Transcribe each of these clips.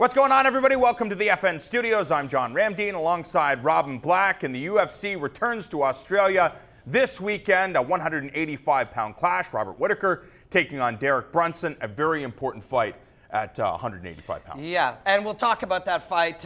What's going on, everybody? Welcome to the FN Studios. I'm John Ramdeen alongside Robin Black, and the UFC returns to Australia this weekend. A 185-pound clash. Robert Whittaker taking on Derek Brunson, a very important fight at 185 pounds. Yeah, and we'll talk about that fight,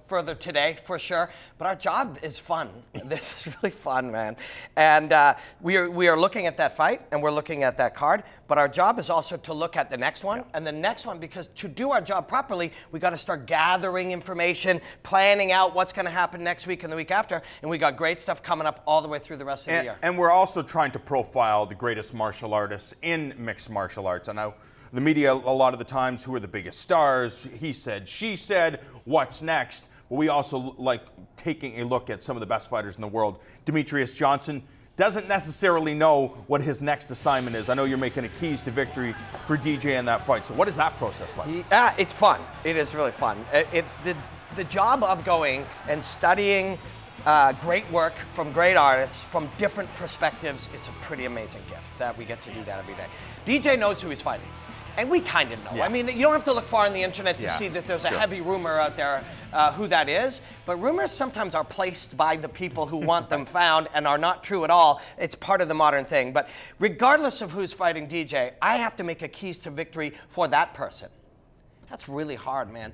further today for sure. But our job is fun. This is really fun, man. And we are looking at that fight, and we're looking at that card. But our job is also to look at the next one, and the next one, because to do our job properly, we got to start gathering information, planning out what's going to happen next week and the week after. And we got great stuff coming up all the way through the rest of the year. And we're also trying to profile the greatest martial artists in mixed martial arts. I know the media, a lot of the times, who are the biggest stars, he said, she said, what's next? But we also like taking a look at some of the best fighters in the world. Demetrious Johnson doesn't necessarily know what his next assignment is. I know you're making a keys to victory for DJ in that fight. So what is that process like? It's fun. It is really fun. The job of going and studying great work from great artists from different perspectives is a pretty amazing gift that we get to do that every day. DJ knows who he's fighting. And we kind of know. Yeah. I mean, you don't have to look far on the internet to see that there's a heavy rumor out there who that is. But rumors sometimes are placed by the people who want them found and are not true at all. It's part of the modern thing. But regardless of who's fighting DJ, I have to make a keys to victory for that person. That's really hard, man.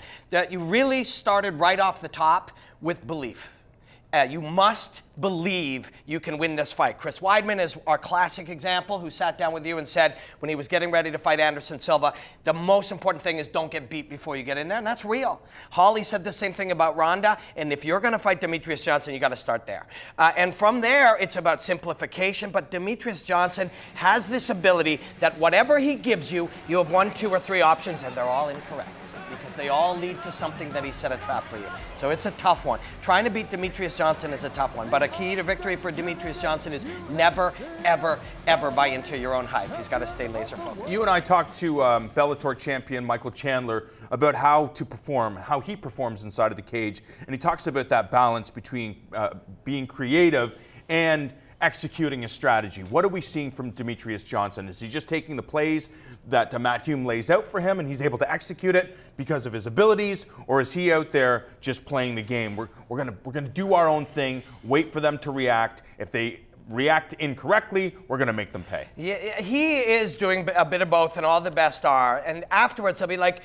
You really started right off the top with belief. You must believe you can win this fight. Chris Weidman is our classic example, who sat down with you and said when he was getting ready to fight Anderson Silva, the most important thing is don't get beat before you get in there, and that's real. Holly said the same thing about Ronda, and if you're going to fight Demetrious Johnson, you got to start there. And from there, it's about simplification, but Demetrious Johnson has this ability that whatever he gives you, you have 1, 2, or 3 options, and they're all incorrect, because they all lead to something that he set a trap for you. So it's a tough one. Trying to beat Demetrious Johnson is a tough one, but a key to victory for Demetrious Johnson is never, ever, ever buy into your own hype. He's got to stay laser focused. You and I talked to Bellator champion Michael Chandler about how to perform, how he performs inside of the cage, and he talks about that balance between being creative and executing a strategy. What are we seeing from Demetrious Johnson? Is he just taking the plays that Matt Hume lays out for him and he's able to execute it because of his abilities, or is he out there just playing the game? We're gonna do our own thing, wait for them to react. If they react incorrectly, we're gonna make them pay. Yeah, he is doing a bit of both, and all the best are. And afterwards, I'll be like,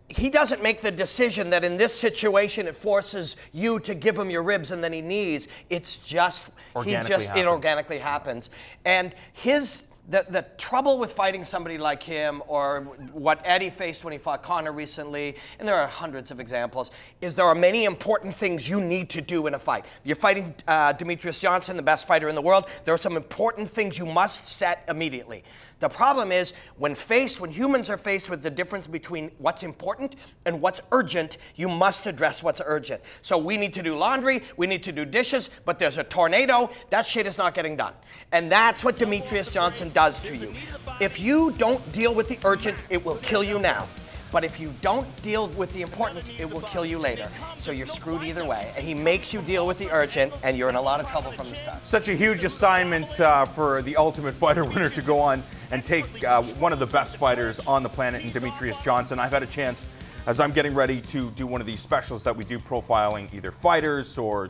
he doesn't make the decision that in this situation it forces you to give him your ribs and then he knees. It's just, it organically happens. And the trouble with fighting somebody like him, or what Eddie faced when he fought Conor recently, and there are hundreds of examples, is there are many important things you need to do in a fight. You're fighting Demetrious Johnson, the best fighter in the world. There are some important things you must set immediately. The problem is, when humans are faced with the difference between what's important and what's urgent, you must address what's urgent. So we need to do laundry, we need to do dishes, but there's a tornado, that shit is not getting done. And that's what Demetrious Johnson does to you. If you don't deal with the urgent, it will kill you now. But if you don't deal with the important, it will kill you later. So you're screwed either way. And he makes you deal with the urgent, and you're in a lot of trouble from the start. Such a huge assignment for the Ultimate Fighter winner to go on and take one of the best fighters on the planet in Demetrious Johnson. I've had a chance, as I'm getting ready to do one of these specials that we do profiling either fighters or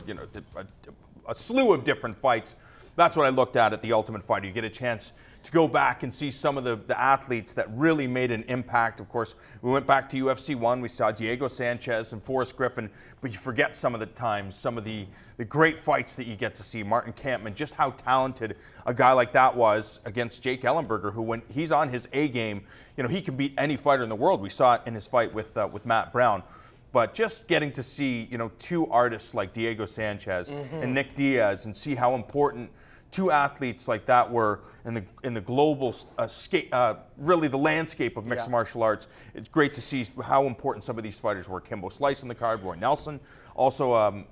a slew of different fights. That's what I looked at the Ultimate Fighter. You get a chance to go back and see some of the athletes that really made an impact. Of course, we went back to UFC 1. We saw Diego Sanchez and Forrest Griffin, but you forget some of the times, some of the great fights that you get to see. Martin Kampmann, just how talented a guy like that was against Jake Ellenberger, who, when he's on his A game, he can beat any fighter in the world. We saw it in his fight with Matt Brown. But just getting to see, 2 artists like Diego Sanchez and Nick Diaz, and see how important 2 athletes like that were in the global really the landscape of mixed martial arts. It's great to see how important some of these fighters were. Kimbo Slice in the card, Roy Nelson, also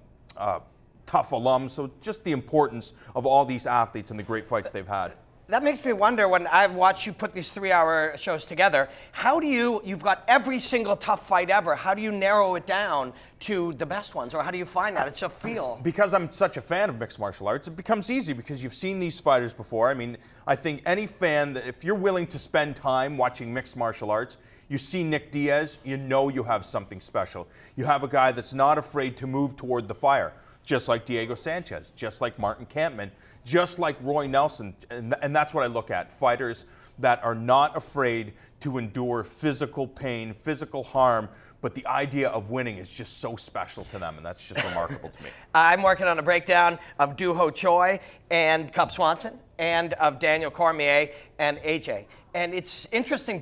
tough alum. So just the importance of all these athletes and the great fights they've had. That makes me wonder, when I watch you put these 3-hour shows together, how do you've got every single tough fight ever, how do you narrow it down to the best ones, or how do you find that? It's a feel. Because I'm such a fan of mixed martial arts, it becomes easy because you've seen these fighters before. I mean, I think any fan, if you're willing to spend time watching mixed martial arts, You see Nick Diaz, you know you have something special. You have a guy that's not afraid to move toward the fire, just like Diego Sanchez, just like Martin Kampmann, just like Roy Nelson. And that's what I look at, fighters that are not afraid to endure physical pain, physical harm, but the idea of winning is just so special to them, and that's just remarkable to me. I'm working on a breakdown of Doo Ho Choi and Cub Swanson, and of Daniel Cormier and AJ. And it's interesting,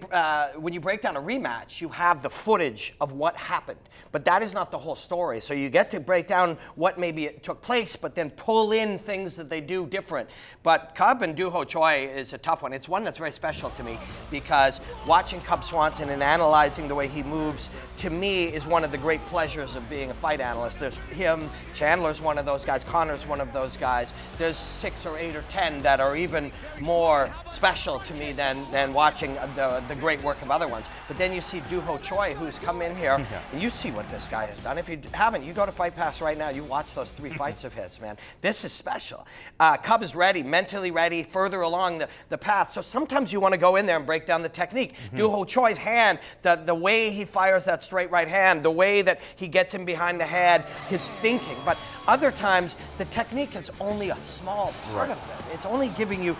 when you break down a rematch, you have the footage of what happened. But that is not the whole story. So you get to break down what maybe it took place, but then pull in things that they do different. But Cub and Doo Ho Choi is a tough one. It's one that's very special to me because watching Cub Swanson and analyzing the way he moves, to me, is one of the great pleasures of being a fight analyst. There's him, Chandler's one of those guys, Connor's one of those guys. There's 6 or 8 or 10 that are even more special to me than watching the great work of other ones. But then you see Doo Ho Choi, who's come in here, and you see what this guy has done. If you haven't, you go to Fight Pass right now, you watch those 3 fights of his, man. This is special. Cub is ready, mentally ready, further along the path. So sometimes you want to go in there and break down the technique. Doo Ho Choi's hand, the way he fires that straight right hand, the way that he gets him behind the head, his thinking. But other times, the technique is only a small part of it. It's only giving you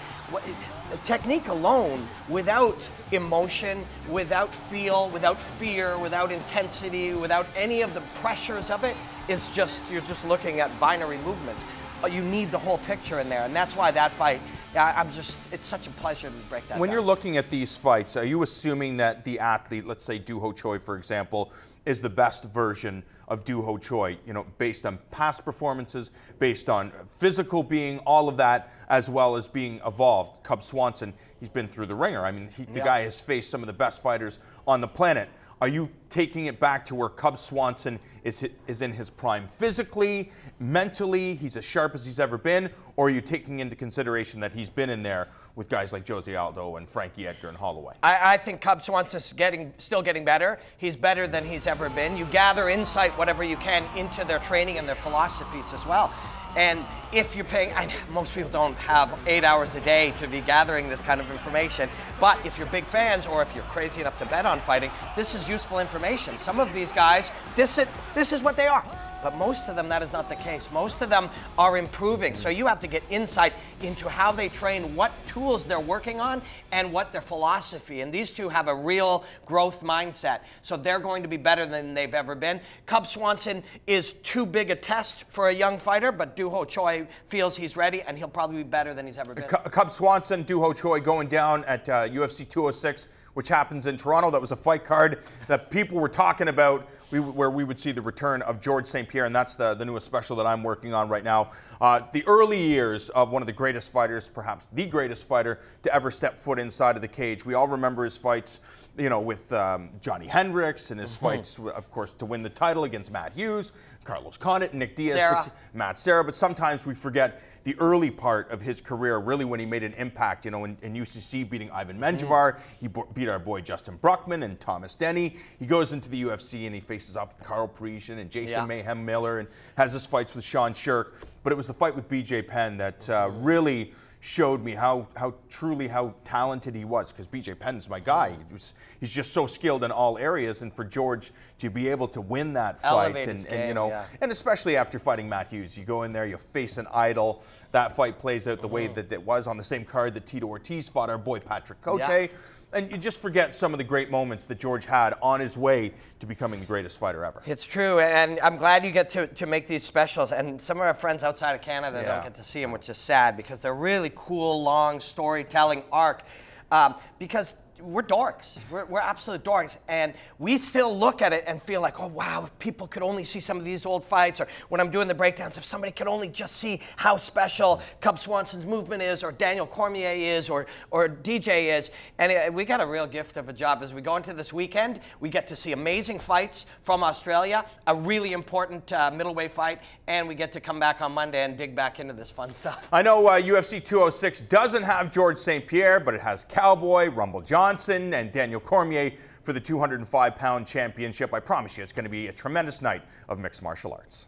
technique alone, without emotion, without feel, without fear, without intensity, without any of the pressures of it, is just, you're just looking at binary movements. You need the whole picture in there, and that's why that fight, it's such a pleasure to break that When down. you're looking at these fights, are you assuming that the athlete, let's say Doo Ho Choi, for example, is the best version of Doo Ho Choi, you know, based on past performances, based on physical being, all of that, as well as being evolved? Cub Swanson, he's been through the ringer. I mean, the guy has faced some of the best fighters on the planet. Are you taking it back to where Cub Swanson is in his prime physically, mentally, he's as sharp as he's ever been, or are you taking into consideration that he's been in there with guys like Jose Aldo and Frankie Edgar and Holloway? I think Cub Swanson's still getting better. He's better than he's ever been. You gather insight, whatever you can, into their training and their philosophies as well. And if you're paying, most people don't have 8 hours a day to be gathering this kind of information, but if you're big fans or if you're crazy enough to bet on fighting, this is useful information. Some of these guys, this is what they are. But most of them, that is not the case. Most of them are improving. So you have to get insight into how they train, what tools they're working on, and what their philosophy. And these two have a real growth mindset. So they're going to be better than they've ever been. Cub Swanson is too big a test for a young fighter, but Doo Ho Choi feels he's ready, and he'll probably be better than he's ever been. Cub Swanson, Doo Ho Choi going down at UFC 206, which happens in Toronto. That was a fight card that people were talking about, where we would see the return of George St-Pierre, and that's the newest special that I'm working on right now. The early years of one of the greatest fighters, perhaps the greatest fighter to ever step foot inside of the cage. We all remember his fights, you know, with Johnny Hendricks, and his fights, of course, to win the title against Matt Hughes, Carlos Condit, Nick Diaz, Matt Serra. But sometimes we forget the early part of his career, really when he made an impact, you know, in UCC, beating Ivan Menjivar. He beat our boy Justin Bruckman and Thomas Denny. He goes into the UFC and he faces off with Carl Parisian and Jason Mayhem Miller, and has his fights with Sean Shirk. But it was the fight with BJ Penn that really showed me how talented he was, because BJ Penn's my guy. He's just so skilled in all areas, and for George to be able to win that fight, and you know, and especially after fighting Matt Hughes, you go in there, you face an idol. That fight plays out the way that it was on the same card that Tito Ortiz fought our boy Patrick Cote. And you just forget some of the great moments that George had on his way to becoming the greatest fighter ever. It's true, and I'm glad you get to make these specials. And some of our friends outside of Canada don't get to see them, which is sad, because they're really cool, long storytelling arc. Because we're dorks. We're absolute dorks. And we still look at it and feel like, oh, wow, if people could only see some of these old fights, or when I'm doing the breakdowns, if somebody could only just see how special Cub Swanson's movement is, or Daniel Cormier is, or DJ is. And we got a real gift of a job. As we go into this weekend, we get to see amazing fights from Australia, a really important middleweight fight, and we get to come back on Monday and dig back into this fun stuff. I know UFC 206 doesn't have George St-Pierre, but it has Cowboy, Rumble Johnson, and Daniel Cormier for the 205-pound championship. I promise you, it's going to be a tremendous night of mixed martial arts.